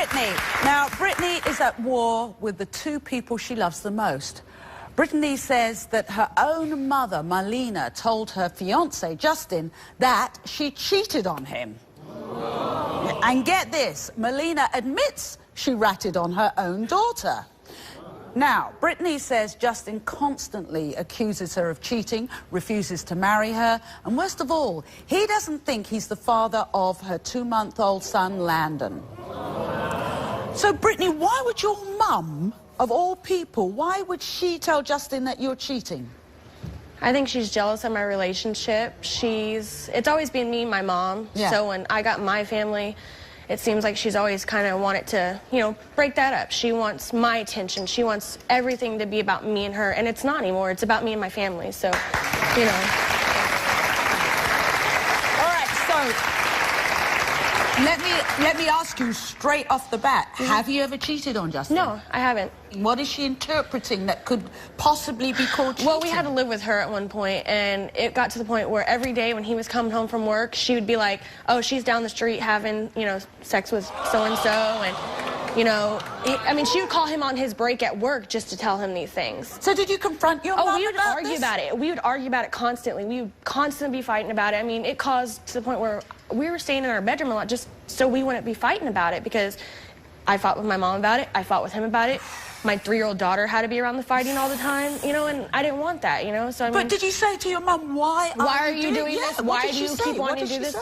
Brittany. Now, Brittany is at war with the two people she loves the most. Brittany says that her own mother, Marlena, told her fiancé, Justin, that she cheated on him. And get this, Marlena admits she ratted on her own daughter. Now, Brittany says Justin constantly accuses her of cheating, refuses to marry her, and worst of all, he doesn't think he's the father of her 2-month-old son, Landon. So, Brittany, why would your mum, of all people, why would she tell Justin that you're cheating? I think she's jealous of my relationship. It's always been me and my mom. Yeah. So when I got my family, it seems like she's always kind of wanted to, you know, break that up. She wants my attention. She wants everything to be about me and her, and it's not anymore. It's about me and my family, so, you know. All right, so let me ask you straight off the bat, have you ever cheated on Justin? No, I haven't. What is she interpreting that could possibly be called cheating? Well, we had to live with her at one point, and it got to the point where every day when he was coming home from work, she would be like, oh, she's down the street having, you know, sex with so-and-so, and, you know, I mean, she would call him on his break at work just to tell him these things. So did you confront your mom about this? Oh, we would argue about it. We would argue about it constantly. We would constantly be fighting about it. I mean, it caused to the point where we were staying in our bedroom a lot just so we wouldn't be fighting about it, because I fought with my mom about it. I fought with him about it. My 3-year-old daughter had to be around the fighting all the time, you know, and I didn't want that, you know. So I mean, but did you say to your mom, why are you doing this? Why do you keep wanting to do this?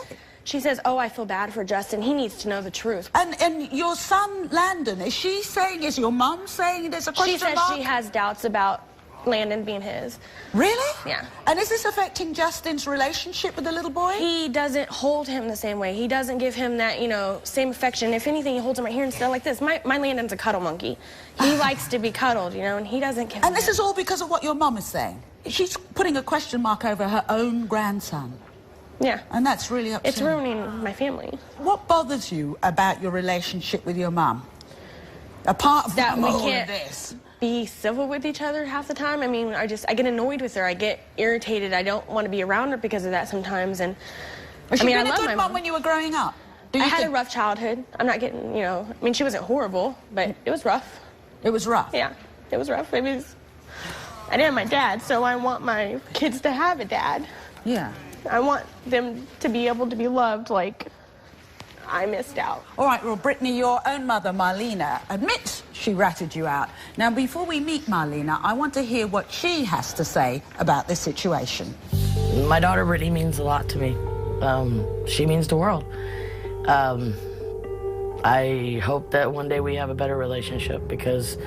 She says, oh, I feel bad for Justin. He needs to know the truth. And your son, Landon, is she saying, is your mom saying there's a question mark? She says she has doubts about Landon being his. Really? Yeah. And is this affecting Justin's relationship with the little boy? He doesn't hold him the same way. He doesn't give him that, you know, same affection. If anything, he holds him right here instead like this. My Landon's a cuddle monkey. He likes to be cuddled, you know, and he doesn't give him And this is all because of what your mom is saying? She's putting a question mark over her own grandson. Yeah. And that's really upsetting. It's ruining my family. What bothers you about your relationship with your mom? Apart from that we all can't of this. Be civil with each other half the time. I mean, I get annoyed with her. I get irritated. I don't want to be around her because of that sometimes. And I mean, I love my mom when you were growing up. I had a rough childhood. I'm not getting, you know, I mean, she wasn't horrible, but it was rough. It was rough? Yeah, it was rough. I didn't have my dad, so I want my kids to have a dad. Yeah. I want them to be able to be loved like I missed out. All right, well, Brittany, your own mother, Marlena, admits she ratted you out. Now, before we meet Marlena, I want to hear what she has to say about this situation. My daughter, Brittany, means a lot to me. She means the world. I hope that one day we have a better relationship, because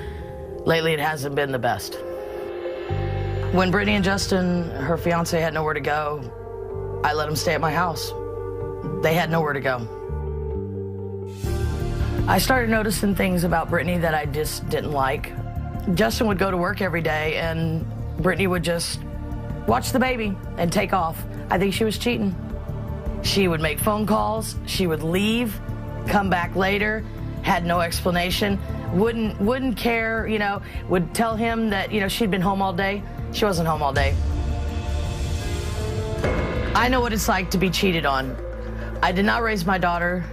lately it hasn't been the best. When Brittany and Justin, her fiance, had nowhere to go, I let them stay at my house. They had nowhere to go. I started noticing things about Brittany that I just didn't like. Justin would go to work every day, and Brittany would just watch the baby and take off. I think she was cheating. She would make phone calls, she would leave, come back later, had no explanation, wouldn't care, you know, would tell him that, you know, she'd been home all day. She wasn't home all day. I know what it's like to be cheated on. I did not raise my daughter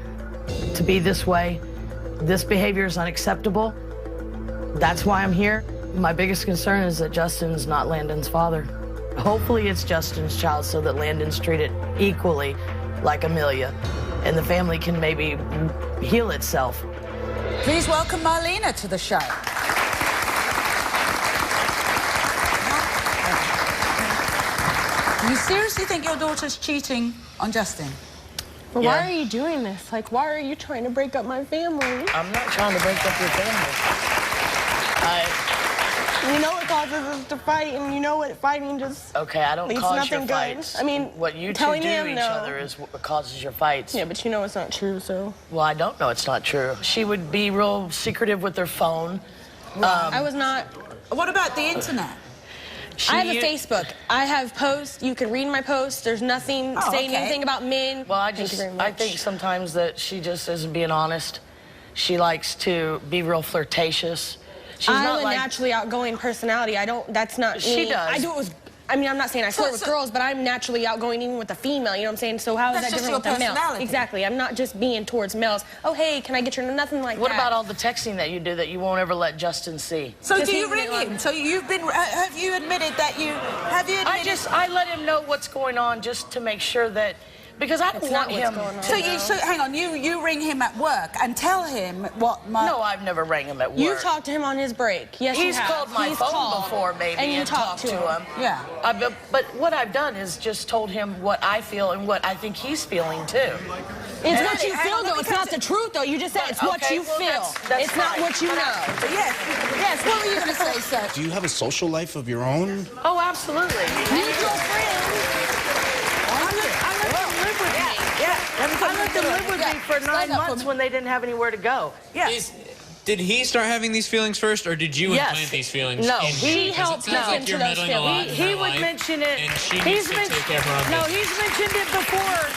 to be this way. This behavior is unacceptable. That's why I'm here. My biggest concern is that Justin's not Landon's father. Hopefully it's Justin's child, so that Landon's treated equally like Amelia, and the family can maybe heal itself. Please welcome Marlena to the show. You seriously think your daughter's cheating on Justin? Well, yeah. Why are you doing this? Like, why are you trying to break up my family? I'm not trying to break up your family. You know it causes us to fight, and you know what fighting just okay, I don't leads cause nothing your good. fights. I mean, what you two do to each other is what causes your fights. Yeah, but you know it's not true, so. Well, I don't know it's not true. She would be real secretive with her phone. I was not. What about the internet? I have a Facebook. I have posts. You can read my posts. There's nothing saying anything about men. Well, I think sometimes that she just isn't being honest. She likes to be real flirtatious. She's I'm not a naturally outgoing personality. That's not me. She does. I do it with I mean, I'm not saying I flirt with girls, but I'm naturally outgoing even with a female, you know what I'm saying? So how is that different with a male? Exactly. I'm not just being towards males. Oh, hey, can I get your nothing like that. What about all the texting that you do that you won't ever let Justin see? So do you ring him? So you've been, have you admitted that you, I let him know what's going on just to make sure that, because I don't want him to So hang on, you ring him at work and tell him what No, I've never rang him at work. You talked to him on his break. Yes, He's called my phone before, maybe, and you talked to him. Yeah. But what I've done is just told him what I feel and what I think he's feeling, too. It's what you feel, though. It's not the truth, though. You just said it's what you feel. It's not what you know. Yes, what were you going to say, sir? Do you have a social life of your own? Oh, absolutely. Mutual friends. I let them live with me for 9 months when they didn't have anywhere to go. Yeah. Did he start having these feelings first, or did you implant these feelings? No, he helped him into those feelings. He would mention it. And she needs to take care of her own No, business. he's mentioned it before.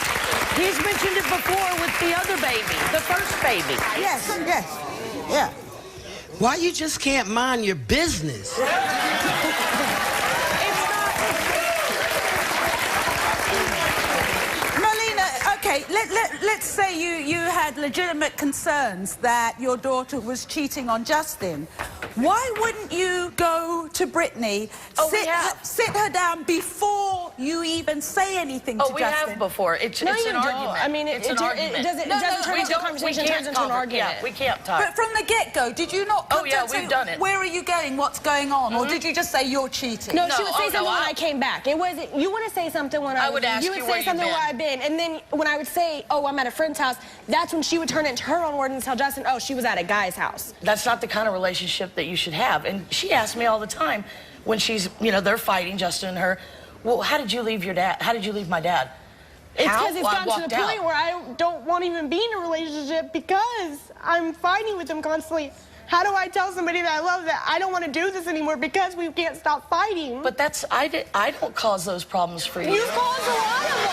He's mentioned it before with the other baby, the first baby. Yes, yes, yeah. Why you just can't mind your business? Okay, let's say you had legitimate concerns that your daughter was cheating on Justin. Why wouldn't you go to Brittany, sit her down before you even say anything to Justin? We have before. It's an argument. I mean, it doesn't turn into a conversation, it turns into an argument. Yeah, we can't talk. But from the get-go, did you not we've done it. Where are you going? What's going on? Or did you just say you're cheating? No, she would say something when I came back. It wasn't, you want to say something when I would ask you would say something where I've been. And then when I would say, oh, I'm at a friend's house, that's when she would turn it into her own word and tell Justin, oh, she was at a guy's house. That's not the kind of relationship that you should have. And she asks me all the time when she's, they're fighting, Justin and her, well, how did you leave your dad? How did you leave my dad? It's because it's gotten to the point where I don't want to even be in a relationship because I'm fighting with him constantly. How do I tell somebody that I love that I don't want to do this anymore because we can't stop fighting? But I don't cause those problems for you. You caused a lot of them.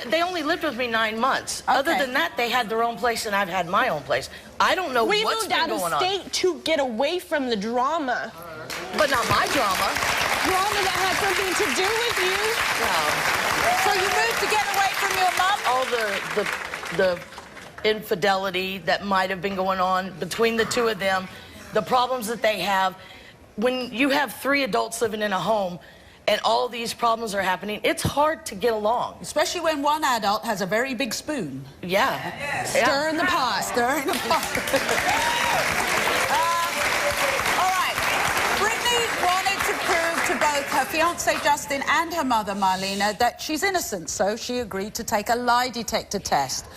They only lived with me 9 months. Okay. Other than that, they had their own place and I've had my own place. I don't know what's been going on. We moved out of state to get away from the drama. But not my drama. Drama that had something to do with you. No. So you moved to get away from your mom? All the infidelity that might have been going on between the two of them, the problems that they have. When you have 3 adults living in a home, and all these problems are happening, it's hard to get along. Especially when one adult has a very big spoon. Yeah. Stir in the pot. Stir in the pot. All right. Brittany wanted to prove to both her fiance Justin and her mother Marlena that she's innocent, so she agreed to take a lie detector test.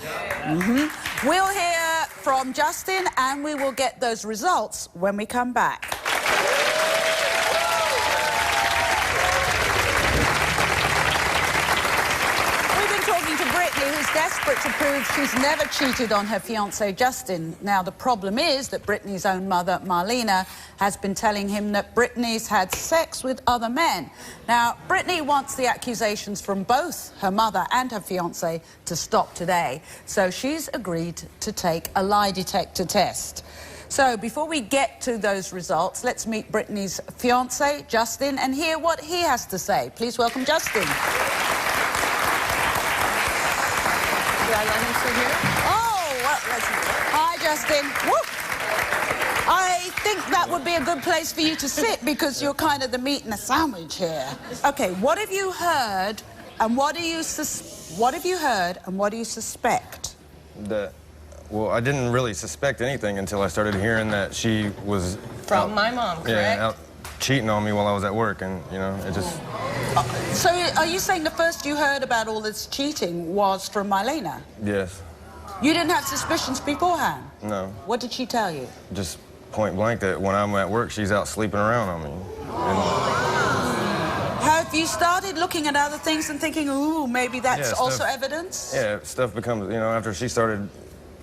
We'll hear from Justin and we will get those results when we come back. Who's desperate to prove she's never cheated on her fiancé Justin. Now, the problem is that Brittany's own mother, Marlena, has been telling him that Brittany's had sex with other men. Now, Brittany wants the accusations from both her mother and her fiancé to stop today, so she's agreed to take a lie detector test. So, before we get to those results, let's meet Brittany's fiancé, Justin, and hear what he has to say. Please welcome Justin. Hi, Justin. Woo. I think that would be a good place for you to sit because you're kind of the meat in a sandwich here. Okay, what have you heard and what do you suspect? Well, I didn't really suspect anything until I started hearing that she was from my mom, correct? Yeah, out cheating on me while I was at work, and it just. So, are you saying the first you heard about all this cheating was from Marlena? Yes. You didn't have suspicions beforehand? No. What did she tell you? Just point blank that when I'm at work, she's out sleeping around on me. Have you started looking at other things and thinking, ooh, maybe that's also evidence? Yeah, stuff becomes, after she started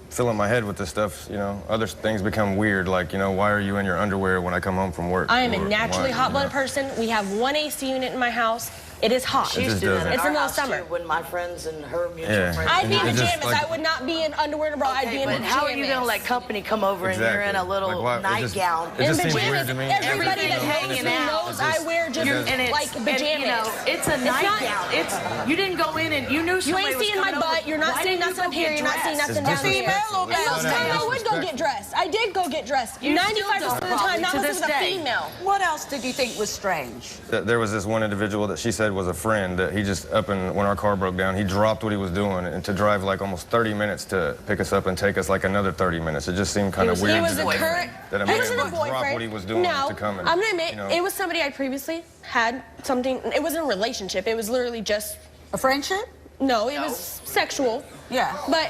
filling my head with this stuff, other things become weird, like, why are you in your underwear when I come home from work? I am a naturally hot-blooded person. We have 1 AC unit in my house. It is hot. She used to do that in it's the our middle of house, summer. too, when my friends and her mutual friends. I'd be in It just, pajamas. like- I would not be in underwear and a bra. I'd be in But pajamas. how are you going to let company come over and you're in a little nightgown? It just in seems pajamas. weird to me. Everybody that hanging knows me out. knows I wear just like pajamas. And, you know, it's a nightgown. It's you didn't go in and you knew You somebody ain't was seeing my coming over. butt. You're not Why seeing didn't nothing up you here. go You're get not seeing dressed? nothing down here. Female or And most male? times I would go get dressed. I did go get dressed. 95% of the time, not to unless it this was a day. female. What else did you think was strange? There was this one individual that she said was a friend that he just up and when our car broke down, he dropped what he was doing and to drive like almost 30 minutes to pick us up and take us like another 30 minutes. It just seemed kind of weird. He was a that current. that a He man wasn't a would drop boyfriend. what he was doing No, to come and, I'm gonna admit you know. it was somebody I previously had something. It wasn't a relationship. It was literally just A friendship? no. It was sexual. Yeah. But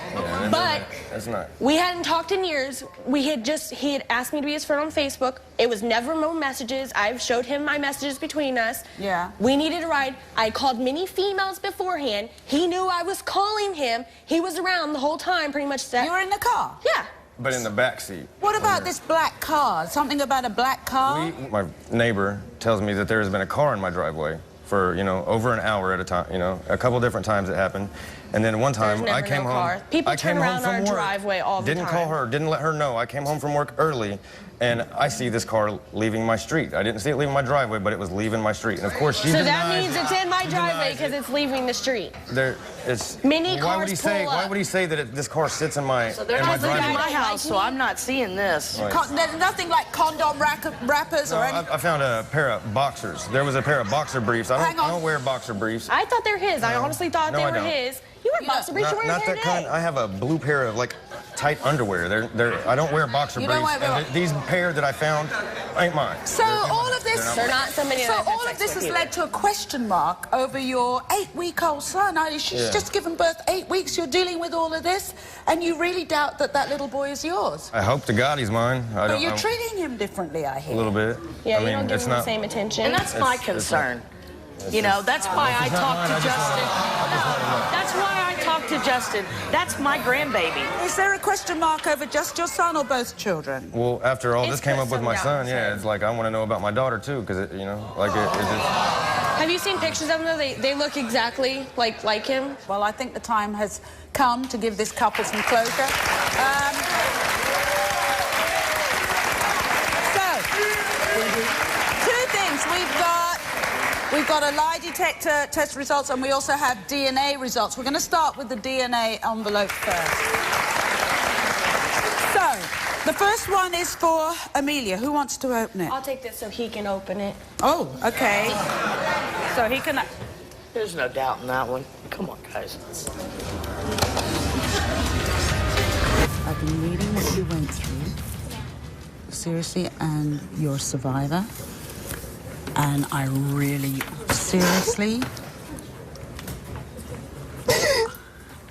That's not. we hadn't talked in years. He had asked me to be his friend on Facebook. It was never no messages. I've showed him my messages between us. Yeah. We needed a ride. I called many females beforehand. He knew I was calling him. He was around the whole time, pretty much. You were in the car? Yeah. But in the back seat. What about this black car? Something about a black car? My neighbor tells me that there has been a car in my driveway for, you know, over an hour at a time, you know, a couple different times it happened. And then one time There's I never came no home. car. People I turn came home around from our work, driveway all the didn't time. call her, didn't let her know. I came home from work early and I see this car leaving my street. I didn't see it leaving my driveway, but it was leaving my street. And of course she So denies, that means it's in my she driveway denies because it. it's leaving the street. It's Many why would cars he say? pull Why up. would he say that this car sits in my So they're in my not living in driveway? my house, so I'm not seeing this. Right. There's nothing like condom wrappers No, or anything? I found a pair of boxers. There was a pair of boxer briefs. Hang on. I don't wear boxer briefs. I thought they were his. I honestly thought No, they I were don't. his. You wear boxer briefs. You wear Not your that hair kind. day. I have a blue pair of like tight underwear. I don't wear boxer You don't briefs. wear- And these pair that I found ain't mine. So all of this, They're not somebody so that I've had all of sex this with has either. led to a question mark over your 8-week-old son. She's Yeah. just given birth 8 weeks. You're dealing with all of this, and you really doubt that that little boy is yours. I hope to God he's mine. I But don't. you're treating him differently, I hear. a little bit. Yeah, I you mean, don't give it's him the not. same attention. And that's my It's concern. You know, that's why I talked to Justin. That's why I talked to Justin. That's my grandbaby. Is there a question mark over just your son or both children? Well, after all It's this came up with my put son, some yeah, down, it's like I want to know about my daughter too, because you know, like it just. Have you seen pictures of them though? They look exactly like him. Well, I think the time has come to give this couple some closure. Two things. We've got a lie detector test results, and we also have DNA results. We're going to start with the DNA envelope first. So, the first one is for Amelia. Who wants to open it? I'll take this so he can open it. Oh, okay. So he can... There's no doubt in that one. Come on, guys. I've been reading what you went through. Seriously, and you're a survivor. And I really, seriously,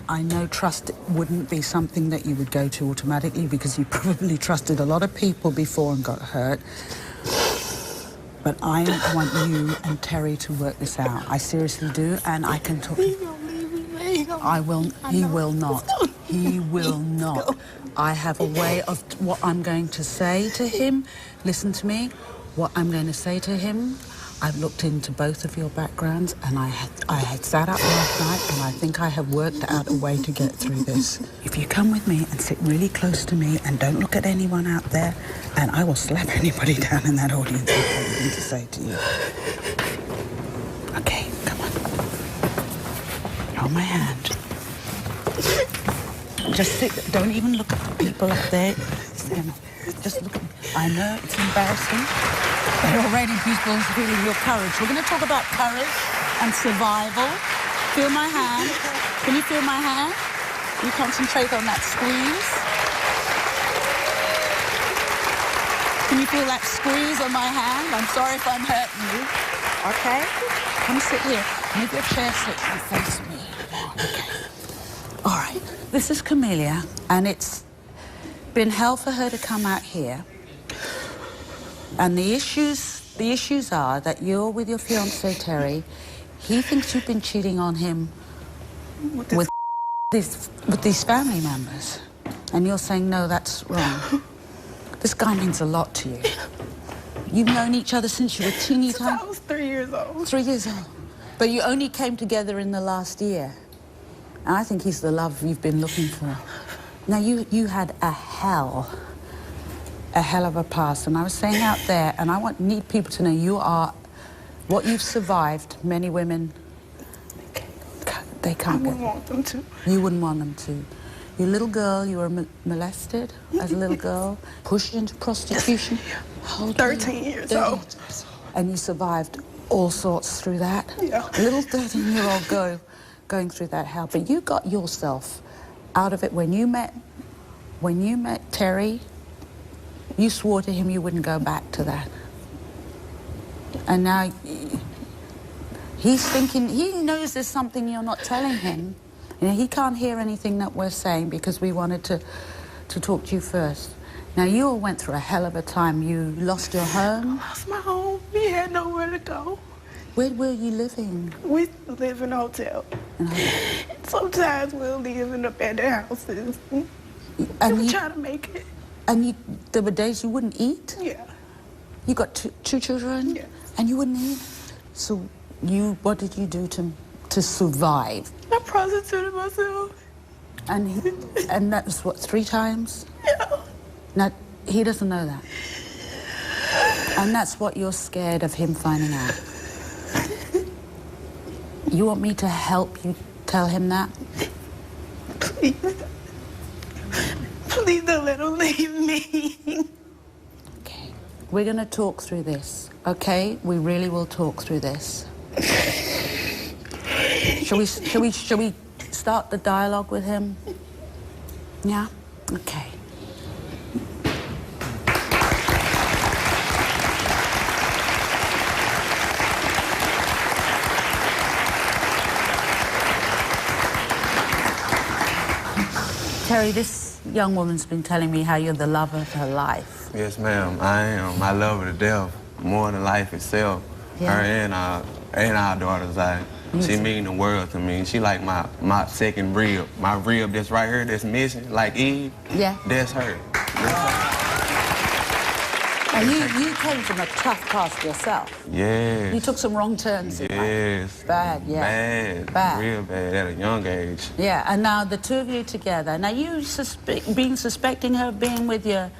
I know trust wouldn't be something that you would go to automatically because you probably trusted a lot of people before and got hurt. But I want you and Terry to work this out. I seriously do, and I can talk. I will. He will not. He will not. I have a way of what I'm going to say to him. Listen to me. What I'm going to say to him. I've looked into both of your backgrounds, and I had sat up last night, and I think I have worked out a way to get through this. If you come with me and sit really close to me and don't look at anyone out there, and I will slap anybody down in that audience with anything to say to you. Okay, come on. Hold my hand. Just sit. Don't even look at the people up there. Just look at me. I know it's embarrassing. But already people are feeling your courage. We're going to talk about courage and survival. Feel my hand. Can you feel my hand? You concentrate on that squeeze. Can you feel that squeeze on my hand? I'm sorry if I'm hurting you. Okay? Come sit here. Move your chair slightly and face me. Okay. All right. This is Camellia, and it's been hell for her to come out here. And the issues are that you're with your fiancé, Terry. He thinks you've been cheating on him with these family members. And you're saying, no, that's wrong. This guy means a lot to you. You've known each other since you were teeny tiny. I was 3 years old. 3 years old. But you only came together in the last year. And I think he's the love you've been looking for. Now, you had a hell of a past. And I was saying out there, and I need people to know you are, what you've survived, many women, they can't get. I wouldn't want them to. You wouldn't want them to. You're a little girl, you were molested as a little girl, pushed into prostitution. 13 years old. And you survived all sorts through that. Yeah. A little 13-year-old girl going through that hell. But you got yourself out of it when you met Terry. You swore to him you wouldn't go back to that. And now he's thinking, he knows there's something you're not telling him. You know, he can't hear anything that we're saying because we wanted to talk to you first. Now, you all went through a hell of a time. You lost your home. I lost my home. We had nowhere to go. Where were you living? We live in a hotel. Sometimes we'll live in abandoned houses. And we try to make it. And there were days you wouldn't eat? Yeah. You got two children? Yeah. And you wouldn't eat? So what did you do to survive? I prostituted myself. And that was what, 3 times? Yeah. Now, he doesn't know that. And that's what you're scared of him finding out. You want me to help you tell him that? Please. Please don't let him leave me. Okay. We're going to talk through this, okay? We really will talk through this. Shall we start the dialogue with him? Yeah? Okay. Terry, this young woman's been telling me how you're the love of her life. Yes, ma'am, I am. I love her to death, more than life itself. Yeah. Her and our daughters, she mean the world to me. She like my second rib. My rib that's right here that's missing, like Eve, yeah. That's her. And you came from a tough past yourself. Yes. You took some wrong turns in life. Yes. Bad, yeah. Bad. Real bad at a young age. Yeah, and now the two of you together. Now you suspecting her of being with your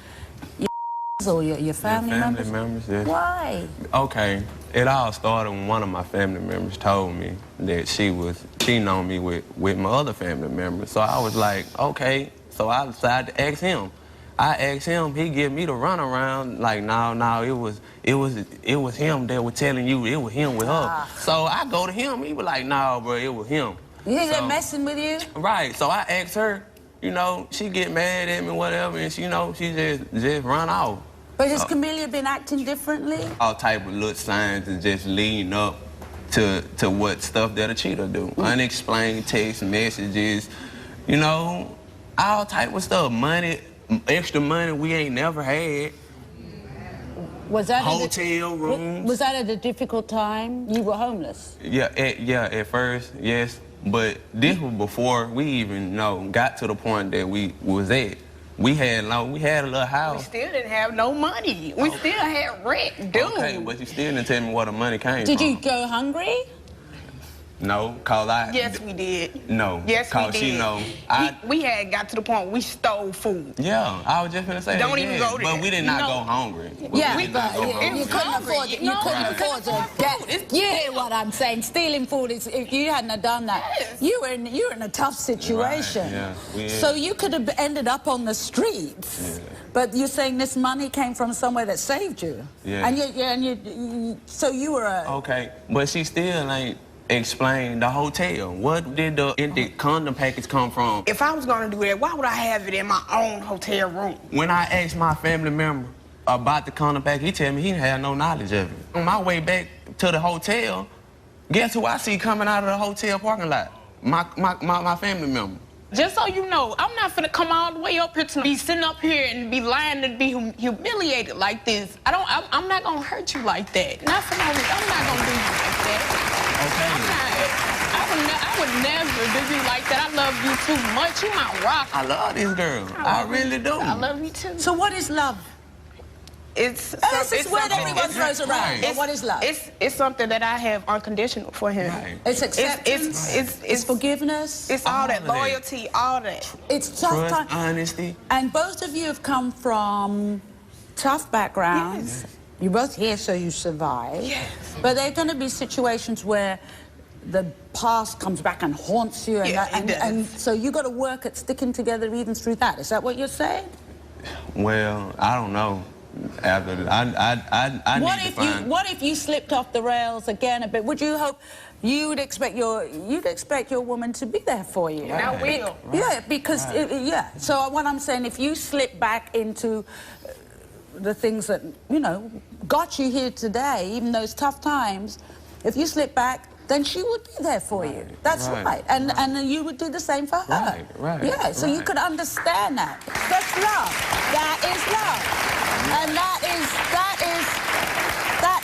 or your family members? Family members, yes. Why? Okay, it all started when one of my family members told me that she was cheating on me with my other family members. So I was like, okay. So I decided to ask him. I asked him, he give me the runaround, like, no, it was him that was telling you it was him with her. So I go to him, he was like, no, bro, it was him. You think they're messing with you? Right, so I asked her, you know, she get mad at me, whatever, and she, you know, she just run off. But has Camellia been acting differently? All type of little signs is just leading up to what stuff that a cheater do. Unexplained text messages, you know, all type of stuff, money, extra money we ain't never had. Was that hotel rooms? Was that at a difficult time? You were homeless. Yeah, at first, yes. But this was before we even got to the point that we was at. We had a little house. We still didn't have no money. We still had rent due. Okay, but you still didn't tell me where the money came from. Did you go hungry? No, cause Yes, we did. No. Yes, we did. She know. We had got to the point we stole food. Yeah, I was just gonna say. Don't even go there. But we did not go hungry. Yeah, you couldn't afford it. You couldn't afford to get. You hear what I'm saying? Stealing food is. If you hadn't have done that, you were in a tough situation. Right, yeah. So you could have ended up on the streets. Yeah. But you're saying this money came from somewhere that saved you. Yeah. So you were a. Okay, but she still ain't explain the hotel. What did the condom package come from? If I was gonna do that, why would I have it in my own hotel room? When I asked my family member about the condom package, he told me he didn't have no knowledge of it. On my way back to the hotel, guess who I see coming out of the hotel parking lot? My family member. Just so you know, I'm not finna come all the way up here to be sitting up here and be lying and be humiliated like this. I'm not gonna hurt you like that. Not for no reason. I'm not gonna do you like that. Okay. I would never do you like that. I love you too much. You my rock. I love this girl. I really do. I love you too. So what is love? It's this is what everyone throws around. But what is love? It's something that I have unconditional for him. Right. It's acceptance. It's forgiveness. It's all that loyalty, all that. It's tough Trust, time. honesty. And both of you have come from tough backgrounds. Yes. You're both here, so you survive. Yes. But there are going to be situations where the past comes back and haunts you, and, Yeah, it does. and so you got to work at sticking together even through that. Is that what you're saying? Well, I don't know. After that, I What need if to find... what if you slipped off the rails again a bit? Would you hope you'd expect your woman to be there for you? And I will. Yeah, because yeah. So what I'm saying, if you slip back into the things that got you here today, even those tough times, if you slip back, then she would be there for you. That's right. And you would do the same for her. Right. Yeah, so you could understand that. That's love. That is love. And that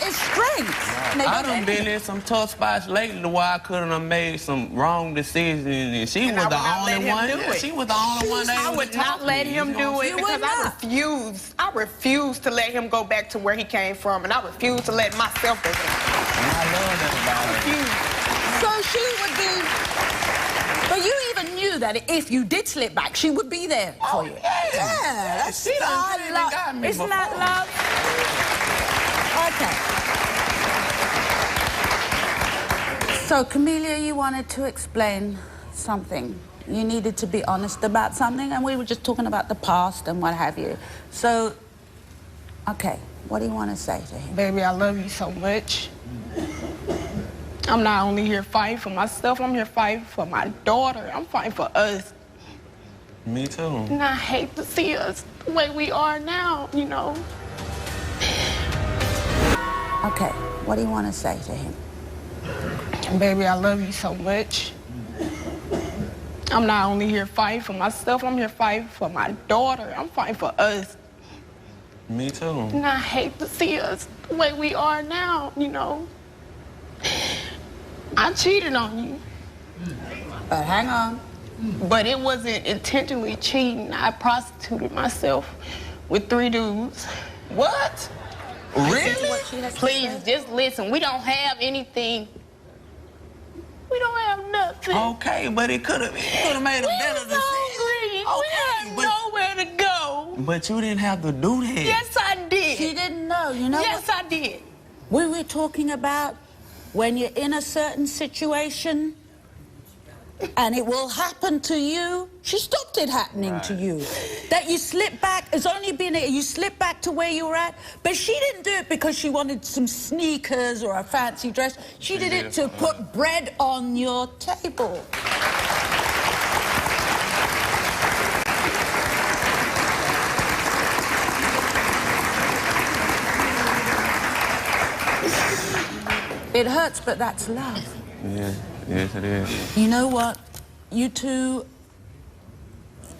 is strength. I done been in some tough spots lately where I could have made some wrong decisions, and she was the only one. She was the only one that I would not let him do it because I refuse to let him go back to where he came from, and I refuse to let myself go back. And I love that about her. So she would be. But you even knew that if you did slip back, she would be there for you. Yeah, that's She done really got me Isn't that love? Okay. So, Camellia, you wanted to explain something. You needed to be honest about something, and we were just talking about the past and what have you. So, okay, what do you want to say to him? Baby, I love you so much. I'm not only here fighting for myself, I'm here fighting for my daughter. I'm fighting for us. Me too. And I hate to see us the way we are now, Okay, what do you want to say to him? Baby, I love you so much. I'm not only here fighting for myself, I'm here fighting for my daughter. I'm fighting for us. Me too. And I hate to see us the way we are now, I cheated on you. But hang on. But it wasn't intentionally cheating. I prostituted myself with 3 dudes. What? Really? Please, just listen. We don't have anything. We don't have nothing. Okay, but it could have made a better decision. We had nowhere to go. But you didn't have to do that. Yes, I did. She didn't know, Yes, I did. We were talking about when you're in a certain situation and it will happen to you. She stopped it happening to you. That you slip back, it's only been you slip back to where you were at, but she didn't do it because she wanted some sneakers or a fancy dress. She did it to put bread on your table. It hurts, but that's love. Yeah, yes it is. You know what? You two,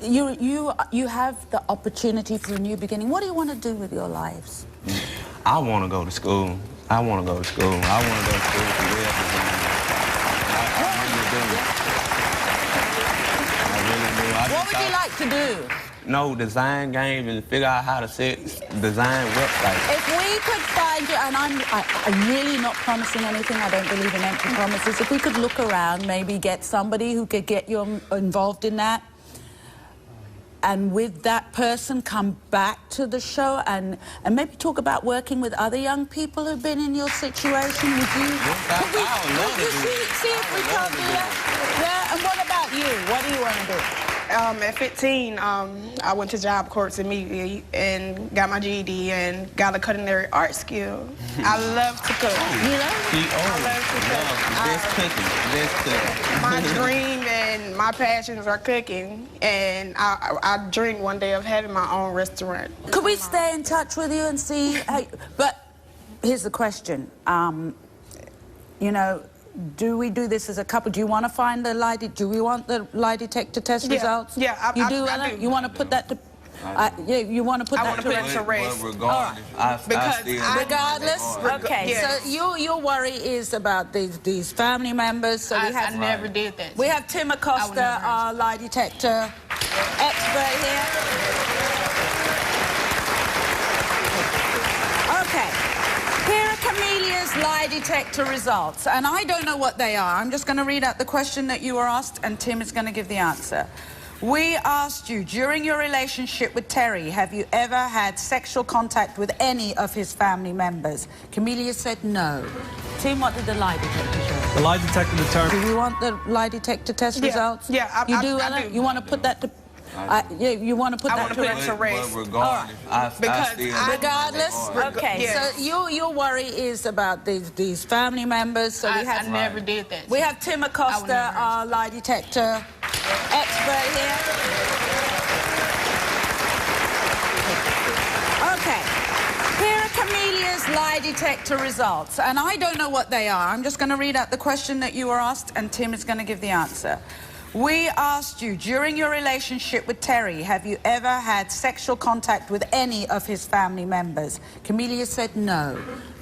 you have the opportunity for a new beginning. What do you want to do with your lives? I want to go to school. I want to go to school. I want to go to school for real. I really do. I really do. What would you like to do? Know design games and figure out how to design websites. If we could find you, and I'm really not promising anything, I don't believe in empty promises. If we could look around, maybe get somebody who could get you involved in that, and with that person come back to the show and maybe talk about working with other young people who've been in your situation. Would you? Could we see if we can do that? Yeah. And what about you? What do you want to do? At 15, I went to job corps immediately and got my GED and got a culinary art skill. I love to cook. You love it? I love to cook. Best cooking. My dream and my passions are cooking, and I dream one day of having my own restaurant. Could we stay in touch with you and see how... But here's the question. You know, do we do this as a couple? Do you want to find the lie? Do we want the lie detector test results? Yeah, I do. You want to put that to? Yeah, you want to put that to rest? Regardless. Okay. Yes. So your worry is about these family members. So we have. I never did that. We have Tim Acosta, our lie detector expert here. Okay. Here are Camelia's lie detector results, and I don't know what they are. I'm just going to read out the question that you were asked, and Tim is going to give the answer. We asked you, during your relationship with Terry, have you ever had sexual contact with any of his family members? Camelia said no. Tim, what did the lie detector show? The lie detector determined... Do you want the lie detector test results? Yeah, you do, Ella? do. You want to put that to... you want to put that to rest? But regardless, Regardless? Okay, Yes. so your worry is about these family members. So we have... I never did that. We have Tim Acosta, our lie detector expert here. Okay. Here are Camelia's lie detector results, and I don't know what they are. I'm just going to read out the question that you were asked, and Tim is going to give the answer. We asked you, during your relationship with Terry, have you ever had sexual contact with any of his family members? Camelia said no.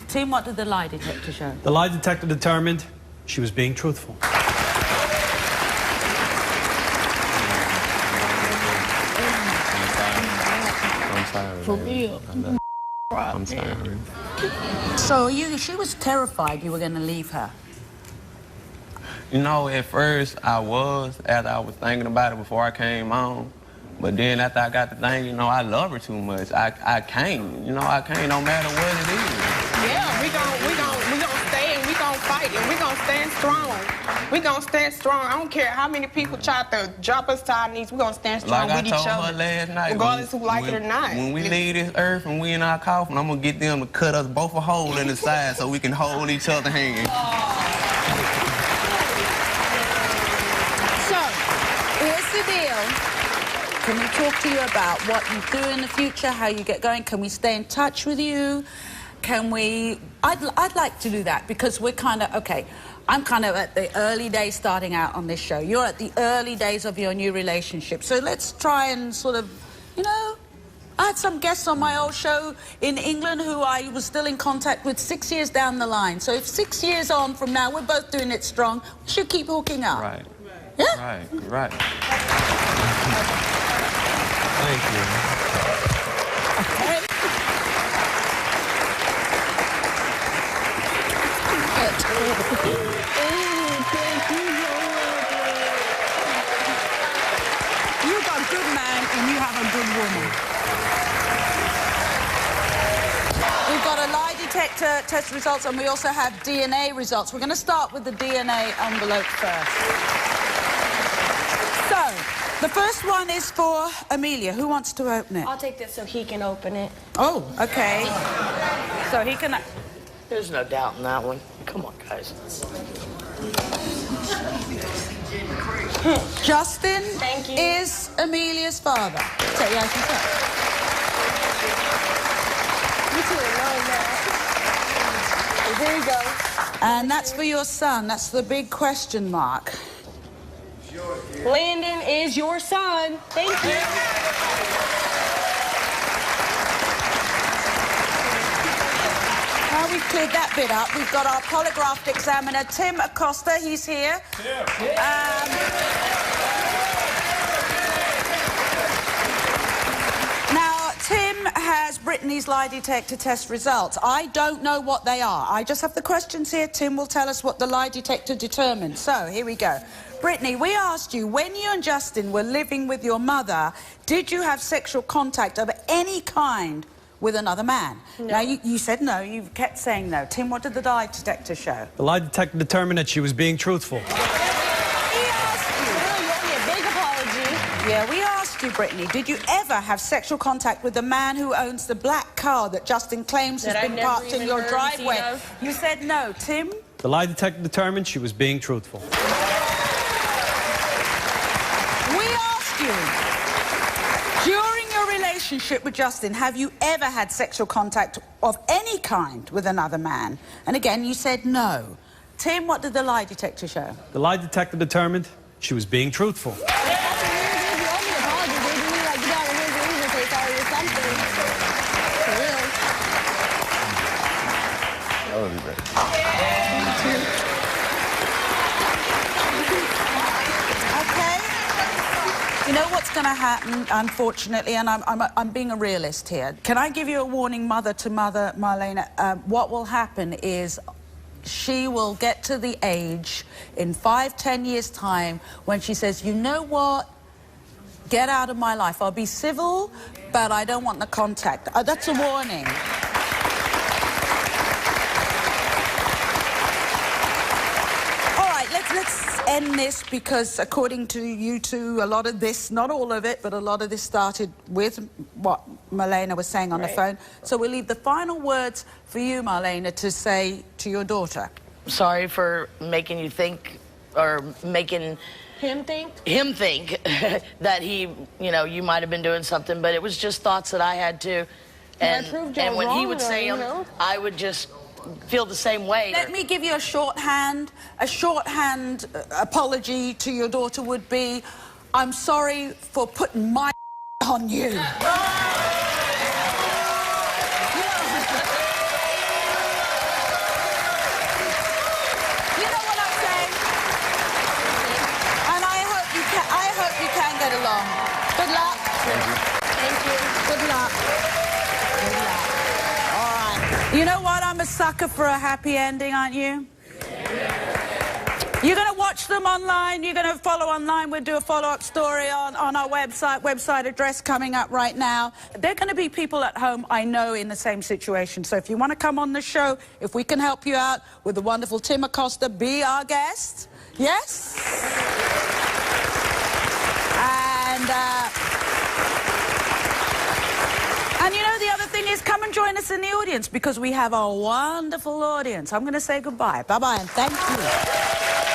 Tim, what did the lie detector show? The lie detector determined she was being truthful. For real. I'm sorry. So she was terrified you were going to leave her. You know, at first after I was thinking about it before I came on. But then after I got to thinking, you know, I love her too much. I can't, you know, I can't no matter what it is. Yeah, we gon' stay and we gon' fight and we gon' stand strong. We gon' stand strong. I don't care how many people try to drop us to our knees. We gon' stand strong with each other. Like I told her last night, regardless who like it or not. When we leave this earth and we in our coffin, I'm gonna get them to cut us both a hole in the side so we can hold each other's hands. So, here's the deal. Can we talk to you about what you do in the future, how you get going? Can we stay in touch with you? Can we... I'd like to do that because we're kind of... Okay, I'm kind of at the early days starting out on this show. You're at the early days of your new relationship. So let's try and sort of, you know... I had some guests on my old show in England who I was still in contact with 6 years down the line. So if 6 years on from now we're both doing it strong, we should keep hooking up. Right. Yeah? Right. Thank you. Okay. You got a good man and you have a good woman. We've got a lie detector test results and we also have DNA results. We're going to start with the DNA envelope first. So, the first one is for Amelia. Who wants to open it? I'll take this so he can open it. Oh, okay. So he can... There's no doubt in that one. Come on, guys. Justin Thank you. is Amelia's father. So, yeah, I think You two are knowing that. Here you go. And that's for your son. That's the big question mark. Landon is your son. Thank you. Now we've cleared that bit up, we've got our polygraph examiner, Tim Acosta. He's here. Now, Tim has Brittany's lie detector test results. I don't know what they are. I just have the questions here. Tim will tell us what the lie detector determined. So, here we go. Brittany, we asked you, when you and Justin were living with your mother, did you have sexual contact of any kind with another man? No. Now, you said no. You kept saying no. Tim, what did the lie detector show? The lie detector determined that she was being truthful. We asked you. Really, you owe me a big apology. Yeah, we asked you, Brittany, did you ever have sexual contact with the man who owns the black car that Justin claims has been parked in your driveway? You said no. Tim? The lie detector determined she was being truthful. During your relationship with Justin, have you ever had sexual contact of any kind with another man? And again, you said no. Tim, what did the lie detector show? The lie detector determined she was being truthful. You know what's going to happen, unfortunately, and I'm being a realist here. Can I give you a warning, mother to mother, Marlena? What will happen is she will get to the age in 5-10 years' time when she says, you know what? Get out of my life. I'll be civil, but I don't want the contact. That's a warning. All right, let's end this, because according to you two, a lot of this, not all of it, but a lot of this started with what Marlena was saying on the phone. So we'll leave the final words for you, Marlena, to say to your daughter. Sorry for making you think, or making Him think that he, you know, you might have been doing something, but it was just thoughts that I had too. And when he would say them, I would just feel the same way. Let me give you a shorthand. A shorthand apology to your daughter would be, I'm sorry for putting my on you. Get along. Good luck. Thank you. Thank you. Good luck. Good luck. All right. You know what? I'm a sucker for a happy ending, aren't you? You're going to watch them online. You're going to follow online. We'll do a follow-up story on our website address coming up right now. There are going to be people at home, I know, in the same situation. So if you want to come on the show, if we can help you out with the wonderful Tim Acosta, be our guest. Yes? And you know, the other thing is, come and join us in the audience, because we have a wonderful audience. I'm going to say goodbye. Bye-bye, and thank you.